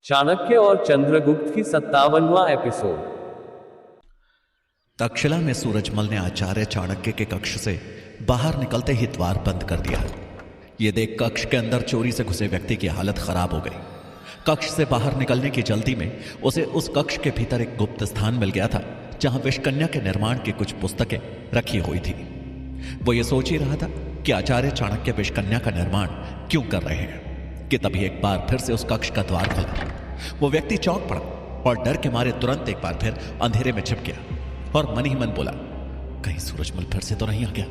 चाणक्य और चंद्रगुप्त की 57वां एपिसोड। तक्षशिला में सूरजमल ने आचार्य चाणक्य के कक्ष से बाहर निकलते ही द्वार बंद कर दिया। यह देख कक्ष के अंदर चोरी से घुसे व्यक्ति की हालत खराब हो गई। कक्ष से बाहर निकलने की जल्दी में उसे उस कक्ष के भीतर एक गुप्त स्थान मिल गया था जहां विषकन्या के निर्माण की कुछ पुस्तकें रखी हुई थी। वो ये सोच ही रहा था कि आचार्य चाणक्य विषकन्या का निर्माण क्यों कर रहे हैं कि तभी एक बार फिर से उस कक्ष का द्वार खुला। वो व्यक्ति चौंक पड़ा और डर के मारे तुरंत एक बार फिर अंधेरे में छिप गया और मन ही मन बोला, कहीं सूरजमल फिर से तो नहीं आ गया।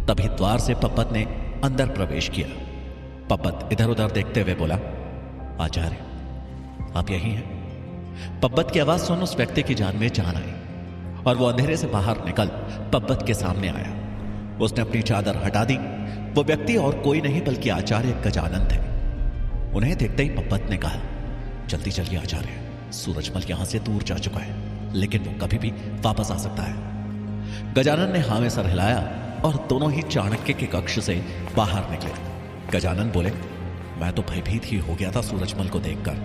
तभी द्वार से पब्बत ने अंदर प्रवेश किया। पब्बत इधर उधर देखते हुए बोला, आचार्य आप यही हैं? पब्बत की आवाज सुन उस व्यक्ति की जान में जान आई और वो अंधेरे से बाहर निकल पब्बत के सामने आया। उसने अपनी चादर हटा दी। वो व्यक्ति और कोई नहीं बल्कि आचार्य गजानन थे। उन्हें देखते ही पब्बत ने कहा, जल्दी चलिए आचार्य, सूरजमल यहां से दूर जा चुका है, लेकिन वो कभी भी वापस आ सकता है। गजानन ने हाँ में सर हिलाया और दोनों ही चाणक्य के कक्ष से बाहर निकले। गजानन बोले, मैं तो भयभीत ही हो गया था सूरजमल को देखकर,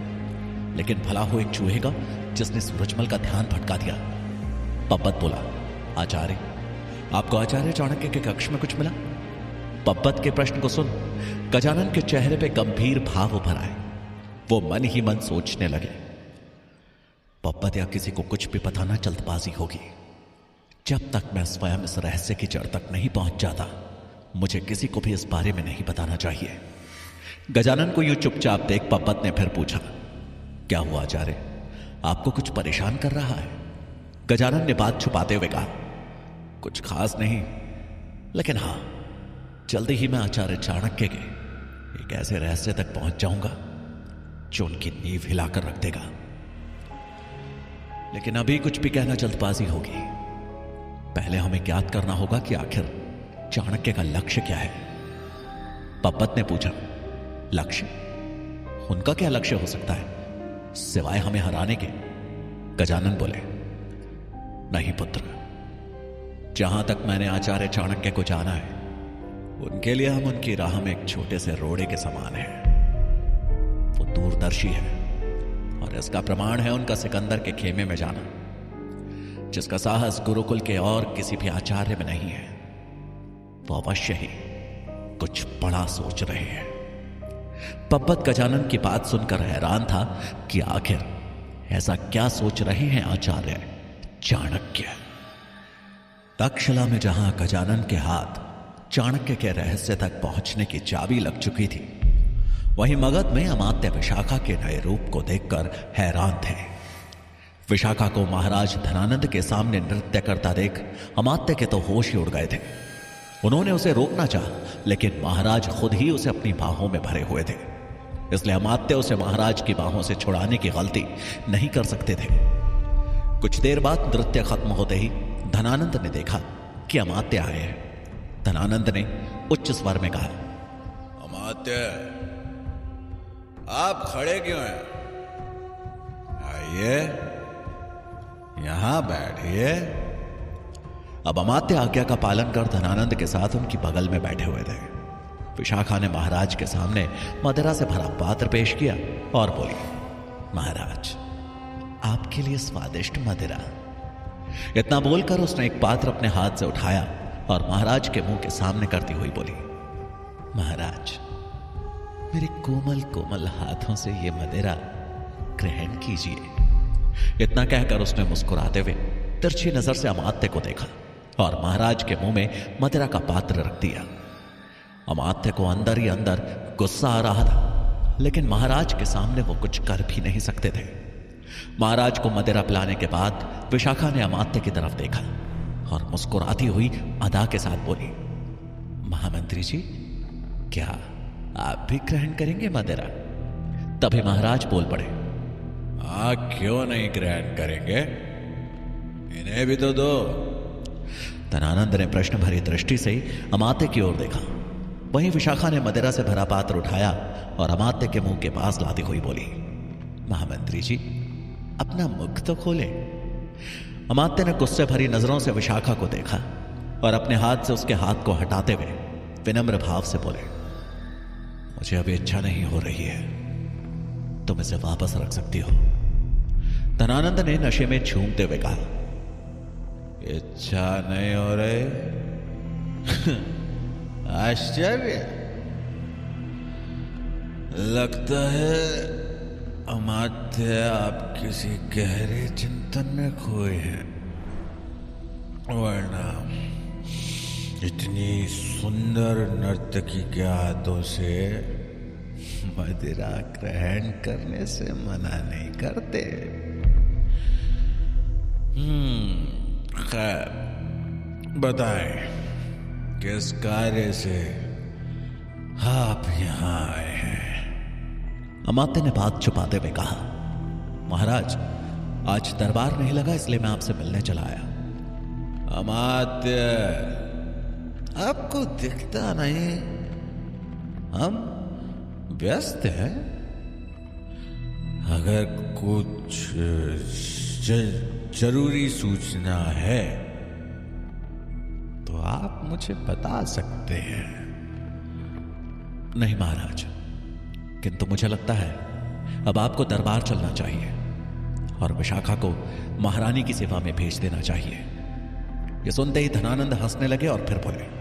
लेकिन भला हो एक चूहे का जिसने सूरजमल का ध्यान भटका दिया। पब्बत बोला, आचार्य आपको आचार्य चाणक्य के कक्ष में कुछ मिला? पब्बत के प्रश्न को सुन गजानन के चेहरे पे गंभीर भाव उभर आए। वो मन ही मन सोचने लगे, पब्बत या किसी को कुछ भी बताना जल्दबाजी होगी। जब तक मैं स्वयं इस रहस्य की जड़ तक नहीं पहुंच जाता, मुझे किसी को भी इस बारे में नहीं बताना चाहिए। गजानन को यूं चुपचाप देख पब्बत ने फिर पूछा, क्या हुआ आचार्य, आपको कुछ परेशान कर रहा है? गजानन ने बात छुपाते हुए कहा, कुछ खास नहीं, लेकिन हां, जल्दी ही मैं आचार्य चाणक्य के एक ऐसे रहस्य तक पहुंच जाऊंगा जो उनकी नींव हिलाकर रख देगा। लेकिन अभी कुछ भी कहना जल्दबाजी होगी। पहले हमें ज्ञात करना होगा कि आखिर चाणक्य का लक्ष्य क्या है। पब्बत ने पूछा, लक्ष्य? उनका क्या लक्ष्य हो सकता है सिवाय हमें हराने के? गजानन बोले, नहीं पुत्र, जहां तक मैंने आचार्य चाणक्य को जाना है, उनके लिए हम उनकी राह में एक छोटे से रोड़े के समान हैं। वो दूरदर्शी है और इसका प्रमाण है उनका सिकंदर के खेमे में जाना, जिसका साहस गुरुकुल के और किसी भी आचार्य में नहीं है। वो अवश्य ही कुछ बड़ा सोच रहे हैं। पब्बत गजानन की बात सुनकर हैरान था कि आखिर ऐसा क्या सोच रहे हैं आचार्य चाणक्य। तक्षशिला में जहां गजानन के हाथ चाणक्य के रहस्य तक पहुंचने की चाबी लग चुकी थी, वहीं मगध में अमात्य विशाखा के नए रूप को देखकर हैरान थे। विशाखा को महाराज धनानंद के सामने नृत्य करता देख अमात्य के तो होश ही उड़ गए थे। उन्होंने उसे रोकना चाहा, लेकिन महाराज खुद ही उसे अपनी बाहों में भरे हुए थे, इसलिए अमात्य उसे महाराज की बाहों से छुड़ाने की गलती नहीं कर सकते थे। कुछ देर बाद नृत्य खत्म होते ही धनानंद ने देखा कि अमात्य आए हैं। धनानंद ने उच्च स्वर में कहा, अमात्य आप खड़े क्यों हैं? आइए यहां बैठिए। अब अमात्य आज्ञा का पालन कर धनानंद के साथ उनकी बगल में बैठे हुए थे। विशाखा ने महाराज के सामने मदिरा से भरा पात्र पेश किया और बोली, महाराज आपके लिए स्वादिष्ट मदिरा। इतना बोलकर उसने एक पात्र अपने हाथ से उठाया और महाराज के मुंह के सामने करती हुई बोली, महाराज मेरे कोमल कोमल हाथों से ये मदिरा ग्रहण कीजिए। इतना कहकर उसने मुस्कुराते हुए तिरछी नजर से अमात्य को देखा और महाराज के मुंह में मदिरा का पात्र रख दिया। अमात्य को अंदर ही अंदर गुस्सा आ रहा था, लेकिन महाराज के सामने वो कुछ कर भी नहीं सकते थे। महाराज को मदिरा पिलाने के बाद विशाखा ने अमात्य की तरफ देखा और मुस्कुराती हुई अदा के साथ बोली, महामंत्री जी क्या आप भी ग्रहण करेंगे मदिरा? तभी महाराज बोल पड़े, क्यों नहीं ग्रहण करेंगे, इन्हें भी तो दो। धनानंद ने प्रश्न भरी दृष्टि से अमात्य की ओर देखा। वहीं विशाखा ने मदिरा से भरा पात्र उठाया और अमात्य के मुंह के पास लाती हुई बोली, महामंत्री जी अपना मुख तो खोले। अमात्य ने गुस्से भरी नजरों से विशाखा को देखा और अपने हाथ से उसके हाथ को हटाते हुए विनम्र भाव से बोले, मुझे अभी इच्छा नहीं हो रही है। तुम इसे वापस रख सकती हो। धनानंद ने नशे में झूमते हुए कहा। इच्छा नहीं हो रही? आश्चर्य। लगता है अमात्य आप किसी गहरे चिंतन में खोए हैं, वरना इतनी सुंदर नर्तकी के हाथों से मदिरा ग्रहण करने से मना नहीं करते। खैर, बताएं किस कार्य से आप यहां आए हैं? अमात्य ने बात छुपाते हुए कहा। महाराज, आज दरबार नहीं लगा, इसलिए मैं आपसे मिलने चला आया। अमात्य, आपको दिखता नहीं? हम व्यस्त हैं। अगर कुछ जरूरी सूचना है तो आप मुझे बता सकते हैं। नहीं महाराज, किंतु मुझे लगता है अब आपको दरबार चलना चाहिए और विशाखा को महारानी की सेवा में भेज देना चाहिए। ये सुनते ही धनानंद हंसने लगे और फिर बोले।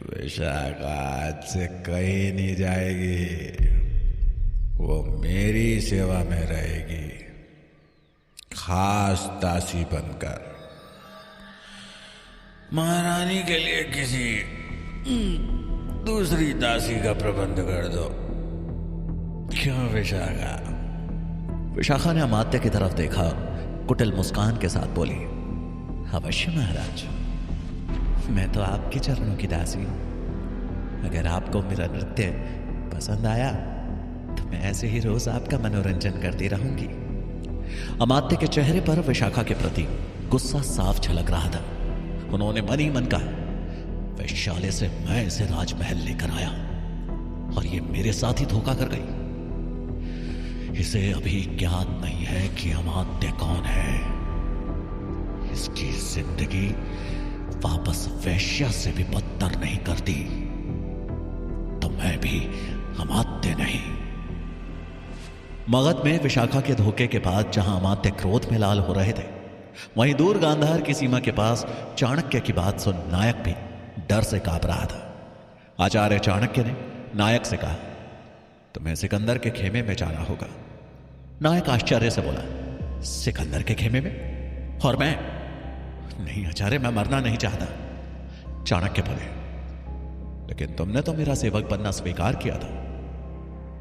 विशाखा आज से कहीं नहीं जाएगी, वो मेरी सेवा में रहेगी, खास दासी बनकर। महारानी के लिए किसी दूसरी दासी का प्रबंध कर दो। क्यों विशाखा? विशाखा ने अमात्य की तरफ देखा, कुटिल मुस्कान के साथ बोली। अवश्य महाराज, मैं तो आपके चरणों की दासी हूं। अगर आपको मेरा नृत्य पसंद आया तो मैं ऐसे ही रोज आपका मनोरंजन करती रहूंगी। अमात्य के चेहरे पर विशाखा के प्रति गुस्सा साफ झलक रहा था। उन्होंने मन ही मन कहा, वैश्यालय से मैं इसे राजमहल लेकर आया और ये मेरे साथ ही धोखा कर गई। इसे अभी ज्ञात नहीं है कि अमात्य कौन है। इसकी जिंदगी वापस वैश्या से भी बदतर नहीं करती तो मैं भी अमात्य नहीं। मगध में विशाखा के धोखे के बाद जहां अमात्य क्रोध में लाल हो रहे थे, वहीं दूर गांधार की सीमा के पास चाणक्य की बात सुन नायक भी डर से कांप रहा था। आचार्य चाणक्य ने नायक से कहा, तुम्हें सिकंदर के खेमे में जाना होगा। नायक आश्चर्य से बोला, सिकंदर के खेमे में? और मैं? नहीं आचार्य, मैं मरना नहीं चाहता। चाणक्य बोले, लेकिन तुमने तो मेरा सेवक बनना स्वीकार किया था,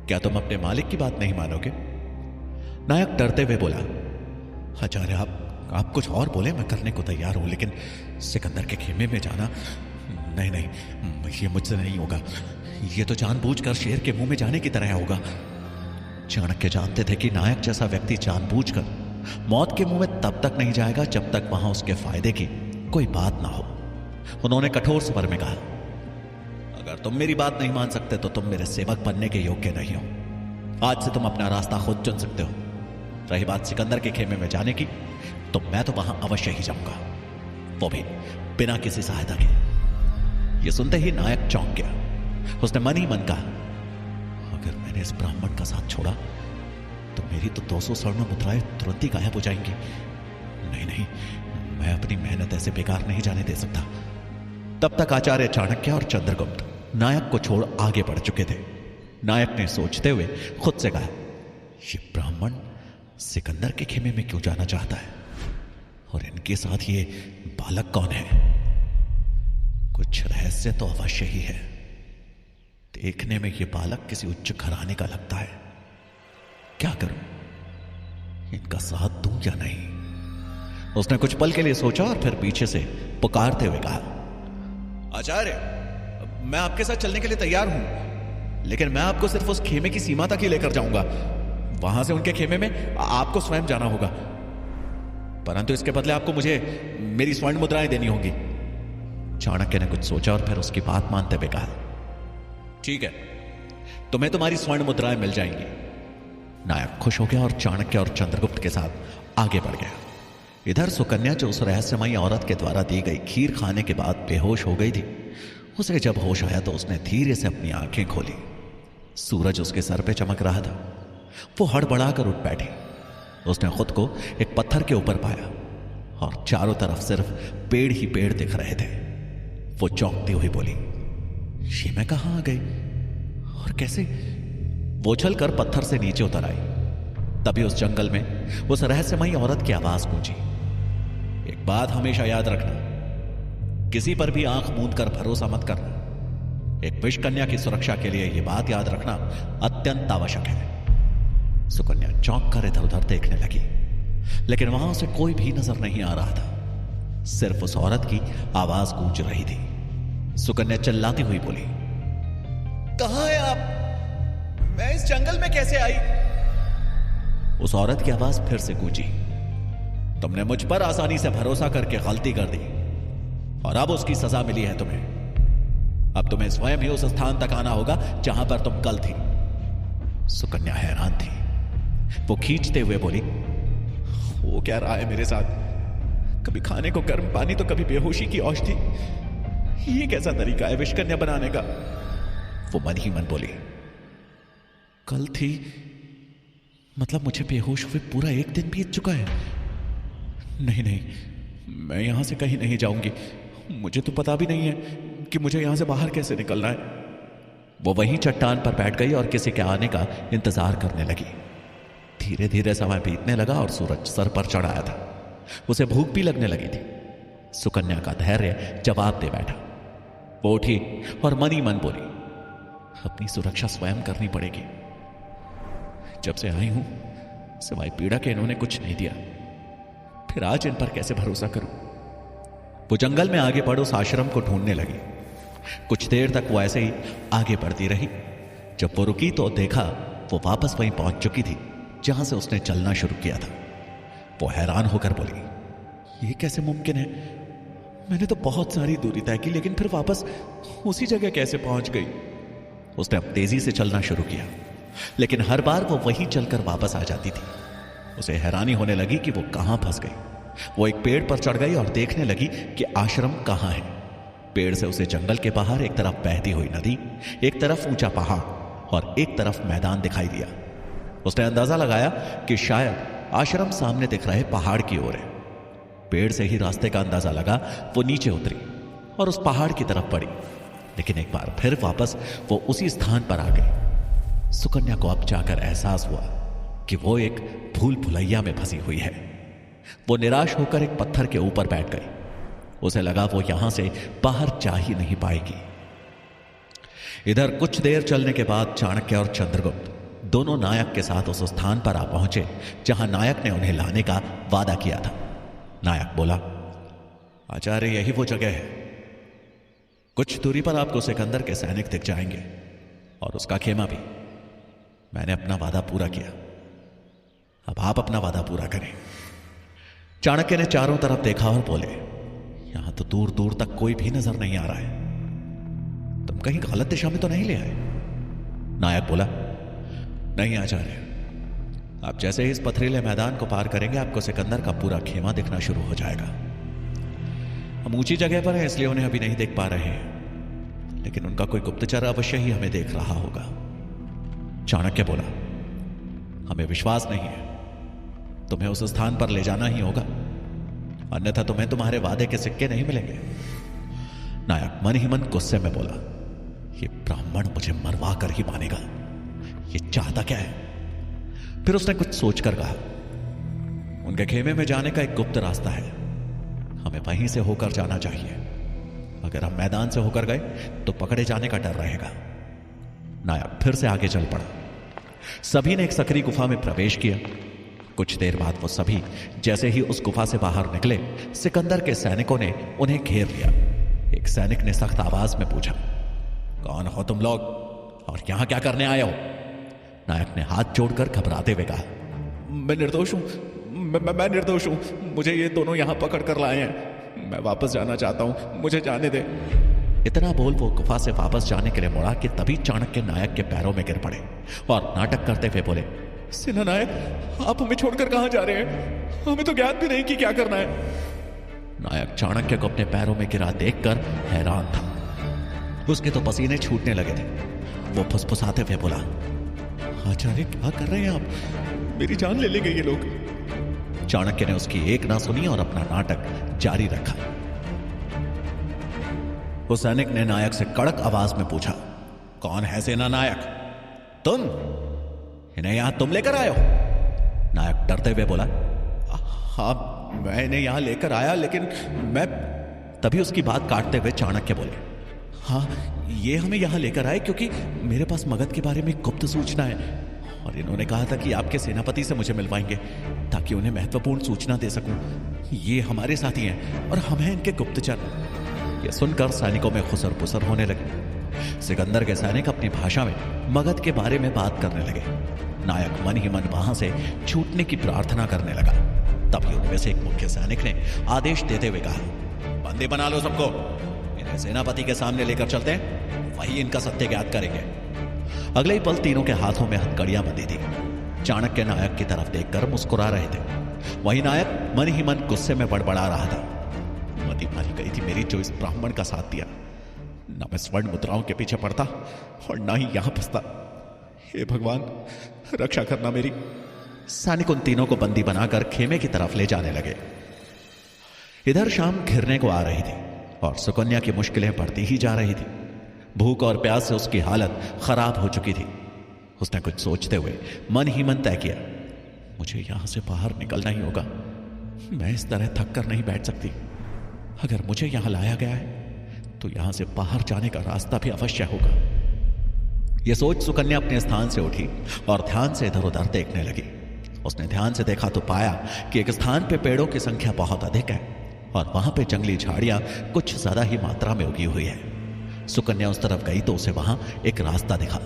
क्या तुम अपने मालिक की बात नहीं मानोगे? नायक डरते हुए बोला, आचार्य आप कुछ और बोले, मैं करने को तैयार हूं, लेकिन सिकंदर के खेमे में जाना, नहीं, ये मुझसे नहीं होगा। ये तो जानबूझकर शेर के मुंह में जाने की तरह होगा। चाणक्य जानते थे कि नायक जैसा व्यक्ति जानबूझकर मौत के मुंह में तब तक नहीं जाएगा जब तक वहां उसके फायदे की कोई बात ना हो। उन्होंने कठोर स्वर में कहा, अगर तुम मेरी बात नहीं मान सकते तो तुम मेरे सेवक बनने के योग्य नहीं हो। आज से तुम अपना रास्ता खुद चुन सकते हो। रही बात सिकंदर के खेमे में जाने की, तो मैं तो वहां अवश्य ही जाऊंगा, वो भी बिना किसी सहायता के। यह सुनते ही नायक चौंक गया। उसने मन ही मन कहा, अगर मैंने इस ब्राह्मण का साथ छोड़ा तो मेरी तो 200 स्वर्ण मुद्राएं तुरंत ही गायब हो जाएंगी। नहीं, मैं अपनी मेहनत ऐसे बेकार नहीं जाने दे सकता। तब तक आचार्य चाणक्य और चंद्रगुप्त नायक को छोड़ आगे बढ़ चुके थे। नायक ने सोचते हुए खुद से कहा, ये ब्राह्मण सिकंदर के खेमे में क्यों जाना चाहता है, और इनके साथ ये बालक कौन है? कुछ रहस्य तो अवश्य ही है। देखने में ये बालक किसी उच्च घराने का लगता है। क्या करूं, इनका साथ दूं या नहीं? उसने कुछ पल के लिए सोचा और फिर पीछे से पुकारते हुए कहा, आचार्य, मैं आपके साथ चलने के लिए तैयार हूं, लेकिन मैं आपको सिर्फ उस खेमे की सीमा तक ही लेकर जाऊंगा। वहां से उनके खेमे में आपको स्वयं जाना होगा, परंतु इसके बदले आपको मुझे मेरी स्वर्ण मुद्राएं देनी होंगी। चाणक्य ने कुछ सोचा और फिर उसकी बात मानते हुए कहा, ठीक है, तुम्हें तुम्हारी स्वर्ण मुद्राएं मिल जाएंगी। नायक खुश हो गया और चाणक्य और चंद्रगुप्त के साथ आगे बढ़ गया। इधर सुकन्या, जो उस रहस्यमयी औरत के द्वारा दी गई खीर खाने के बाद बेहोश हो गई थी, उसे जब होश आया तो उसने धीरे से अपनी आंखें खोली। सूरज उसके सर पे चमक रहा था। वो हड़बड़ाकर उठ बैठी। उसने खुद को एक पत्थर के ऊपर पाया और चारों तरफ सिर्फ पेड़ ही पेड़ दिख रहे थे। वो चौंकती हुई बोली, ये मैं कहां आ गई और कैसे? वो उछलकर पत्थर से नीचे उतर आई। तभी उस जंगल में उस रहस्यमयी औरत की आवाज गूंजी, एक बात हमेशा याद रखना, किसी पर भी आंख मूंद कर भरोसा मत करना। एक विष कन्या की सुरक्षा के लिए यह बात याद रखना अत्यंत आवश्यक है। सुकन्या चौंक कर इधर उधर देखने लगी, लेकिन वहां उसे कोई भी नजर नहीं आ रहा था। सिर्फ उस औरत की आवाज गूंज रही थी। सुकन्या चिल्लाती हुई बोली, कहां है आप? मैं इस जंगल में कैसे आई? उस औरत की आवाज फिर से गूंजी, तुमने मुझ पर आसानी से भरोसा करके गलती कर दी और अब उसकी सजा मिली है तुम्हें। अब तुम्हें स्वयं ही उस स्थान तक आना होगा जहां पर तुम कल थी। सुकन्या हैरान थी। वो खींचते हुए बोली, वो क्या रहा है मेरे साथ? कभी खाने को गर्म पानी तो कभी बेहोशी की औषधि। ये कैसा तरीका है विष कन्या बनाने का? वो मन ही मन बोली, कल थी मतलब मुझे बेहोश हुए पूरा एक दिन बीत चुका है। नहीं नहीं, मैं यहां से कहीं नहीं जाऊंगी। मुझे तो पता भी नहीं है कि मुझे यहां से बाहर कैसे निकलना है। वो वहीं चट्टान पर बैठ गई और किसी के आने का इंतजार करने लगी। धीरे धीरे समय बीतने लगा और सूरज सर पर चढ़ आया था। उसे भूख भी लगने लगी थी। सुकन्या का धैर्य जवाब दे बैठा। वो उठी और मन ही मन बोली, अपनी सुरक्षा स्वयं करनी पड़ेगी। जब से आई हूं सिवाय पीड़ा के इन्होंने कुछ नहीं दिया, फिर आज इन पर कैसे भरोसा करूं? वो जंगल में आगे बढ़ उस आश्रम को ढूंढने लगी। कुछ देर तक वो ऐसे ही आगे बढ़ती रही। जब वो रुकी तो देखा वो वापस वहीं पहुंच चुकी थी जहां से उसने चलना शुरू किया था। वो हैरान होकर बोली, ये कैसे मुमकिन है? मैंने तो बहुत सारी दूरी तय की, लेकिन फिर वापस उसी जगह कैसे पहुंच गई? उसने अब तेजी से चलना शुरू किया, लेकिन हर बार वो वहीं चलकर वापस आ जाती थी। उसे हैरानी होने लगी कि वो कहां फंस गई। वो एक पेड़ पर चढ़ गई और देखने लगी कि आश्रम कहां है। पेड़ से उसे जंगल के बाहर एक तरफ बहती हुई नदी, एक तरफ ऊंचा पहाड़ और एक तरफ मैदान दिखाई दिया। उसने अंदाजा लगाया कि शायद आश्रम सामने दिख रहे पहाड़ की ओर है। पेड़ से ही रास्ते का अंदाजा लगा वो नीचे उतरी और उस पहाड़ की तरफ बढ़ी, लेकिन एक बार फिर वापस वो उसी स्थान पर आ गई। सुकन्या को अब जाकर एहसास हुआ कि वो एक भूल भुलैया में फंसी हुई है। वो निराश होकर एक पत्थर के ऊपर बैठ गई। उसे लगा वो यहां से बाहर जा ही नहीं पाएगी। इधर कुछ देर चलने के बाद चाणक्य और चंद्रगुप्त दोनों नायक के साथ उस स्थान पर आ पहुंचे जहां नायक ने उन्हें लाने का वादा किया था। नायक बोला, आचार्य यही वो जगह है। कुछ दूरी पर आपको सिकंदर के सैनिक दिख जाएंगे और उसका खेमा भी। मैंने अपना वादा पूरा किया, अब आप अपना वादा पूरा करें। चाणक्य ने चारों तरफ देखा और बोले, यहां तो दूर दूर तक कोई भी नजर नहीं आ रहा है। तुम कहीं गलत दिशा में तो नहीं ले आए? नायक बोला, नहीं आचार्य, आप जैसे ही इस पथरीले मैदान को पार करेंगे आपको सिकंदर का पूरा खेमा दिखना शुरू हो जाएगा। हम ऊंची जगह पर हैं इसलिए उन्हें अभी नहीं देख पा रहे हैं, लेकिन उनका कोई गुप्तचर अवश्य ही हमें देख रहा होगा। चाणक्य बोला, हमें विश्वास नहीं है, तुम्हें उस स्थान पर ले जाना ही होगा, अन्यथा तुम्हें तुम्हारे वादे के सिक्के नहीं मिलेंगे। नायक मन ही मन गुस्से में बोला, ये ब्राह्मण मुझे मरवा कर ही मानेगा, ये चाहता क्या है? फिर उसने कुछ सोचकर कहा, उनके खेमे में जाने का एक गुप्त रास्ता है, हमें वहीं से होकर जाना चाहिए। अगर हम मैदान से होकर गए तो पकड़े जाने का डर रहेगा। नायक फिर से आगे चल पड़ा। सभी ने एक सकरी गुफा में प्रवेश किया। कुछ देर बाद वो सभी जैसे ही उस गुफा से बाहर निकले, सिकंदर के सैनिकों ने उन्हें घेर लिया। एक सैनिक ने सख्त आवाज में पूछा, कौन हो तुम लोग और यहां क्या करने आए हो? नायक ने हाथ जोड़कर घबराते हुए कहा, मैं निर्दोष हूं, मैं निर्दोष हूं, मुझे ये दोनों यहां पकड़ कर लाए हैं, मैं वापस जाना चाहता हूं, मुझे जाने दे। इतना बोल वो गुफा से वापस जाने के लिए मुड़ा कि तभी चाणक्य नायक के पैरों में गिर पड़े और नाटक करते हुए बोले, सेना नायक, आप हमें छोड़कर कहां जा रहे हैं? हमें तो ज्ञात भी नहीं कि क्या करना है। नायक चाणक्य को अपने पैरों में गिरा देखकर हैरान था। उसके तो पसीने छूटने लगे थे। वो फुसफुसाते हुए बोला, आचार्य क्या कर रहे हैं आप? मेरी जान ले लेंगे ये लोग। चाणक्य ने उसकी एक ना सुनी और अपना नाटक जारी रखा। उस सैनिक ने नायक से कड़क आवाज में पूछा, कौन है सेना नायक? तुम? इन्हें यहां तुम लेकर आए हो? नायक डरते हुए बोला, हाँ मैं इन्हें यहां लेकर आया, लेकिन मैं। तभी उसकी बात काटते हुए चाणक्य बोले, हाँ ये हमें यहां लेकर आए क्योंकि मेरे पास मगध के बारे में गुप्त सूचना है और इन्होंने कहा था कि आपके सेनापति से मुझे मिलवाएंगे ताकि उन्हें महत्वपूर्ण सूचना दे सकूं। ये हमारे साथी हैं और हम हैं इनके गुप्तचर। यह सुनकर सैनिकों में खुसर पुसर होने लगे। सिकंदर के सैनिक अपनी भाषा में मगध के बारे में बात करने लगे। नायक मन ही मन वहां से छूटने की प्रार्थना करने लगा। तभी उनमें से एक मुख्य सैनिक ने आदेश देते हुए कहा, बंदी बना लो सबको, इन्हें सेनापति के सामने लेकर चलते हैं, वही इनका सत्य ज्ञात करेंगे। अगले ही पल तीनों के हाथों में हथकड़ियां बंधी थी। चाणक्य नायक की तरफ देखकर मुस्कुरा रहे थे। वही नायक मन ही मन गुस्से में बड़बड़ा रहा था, मती मारी गई थी मेरी जो इस ब्राह्मण का साथ दिया। न मैं स्वर्ण मुद्राओं के पीछे पड़ता और ना ही यहां फंसता। हे भगवान रक्षा करना मेरी। सैनिक उन तीनों को बंदी बनाकर खेमे की तरफ ले जाने लगे। इधर शाम घिरने को आ रही थी और सुकन्या की मुश्किलें बढ़ती ही जा रही थी। भूख और प्यास से उसकी हालत खराब हो चुकी थी। उसने कुछ सोचते हुए मन ही मन तय किया, मुझे यहां से बाहर निकलना ही होगा। मैं इस तरह थक कर नहीं बैठ सकती। अगर मुझे यहां लाया गया है तो यहां से बाहर जाने का रास्ता भी अवश्य होगा। यह सोच सुकन्या अपने स्थान से उठी और ध्यान से इधर उधर देखने लगी। उसने ध्यान से देखा तो पाया कि एक स्थान पे पेड़ों की संख्या बहुत अधिक है और वहां पे जंगली झाड़ियां कुछ ज्यादा ही मात्रा में उगी हुई है। सुकन्या उस तरफ गई तो उसे वहां एक रास्ता दिखा।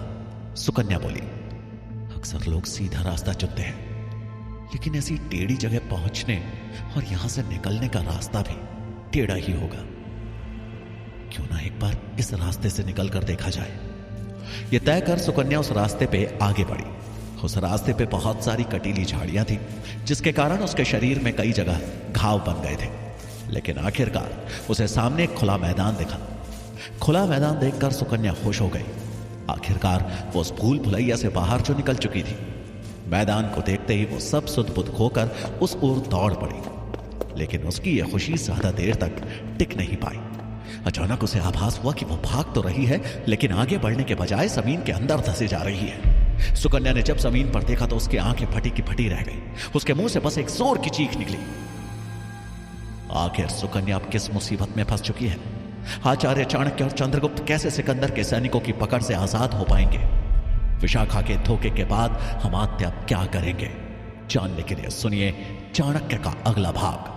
सुकन्या बोली, अक्सर लोग सीधा रास्ता चुनते हैं, लेकिन ऐसी टेढ़ी जगह पहुंचने और यहां से निकलने का रास्ता भी टेढ़ा ही होगा। क्यों ना एक बार इस रास्ते से निकलकर देखा जाए। यह तय कर सुकन्या उस रास्ते पे आगे बढ़ी। उस रास्ते पे बहुत सारी कटीली झाड़ियां थी, जिसके कारण उसके शरीर में कई जगह घाव बन गए थे। लेकिन आखिरकार उसे सामने एक खुला मैदान दिखा। खुला मैदान देखकर सुकन्या खुश हो गई। आखिरकार वो उस भूल भुलैया से बाहर जो निकल चुकी थी। मैदान को देखते ही वो सब सुध बुध खोकर उस ओर दौड़ पड़ी। लेकिन उसकी यह खुशी ज्यादा देर तक टिक नहीं पाई। अचानक उसे आभास हुआ कि वो भाग तो रही है, लेकिन आगे बढ़ने के बजाय जमीन के अंदर धंसे जा रही है। सुकन्या ने जब जमीन पर देखा तो उसकी आंखें फटी की फटी रह गई। उसके मुंह से बस एक जोर की चीख निकली। आखिर सुकन्या अब किस मुसीबत में फंस चुकी है? आचार्य चाणक्य और चंद्रगुप्त कैसे सिकंदर के सैनिकों की पकड़ से आजाद हो पाएंगे? विशाखा के धोखे के बाद अमात्य अब क्या करेंगे? जानने के लिए सुनिए चाणक्य का अगला भाग।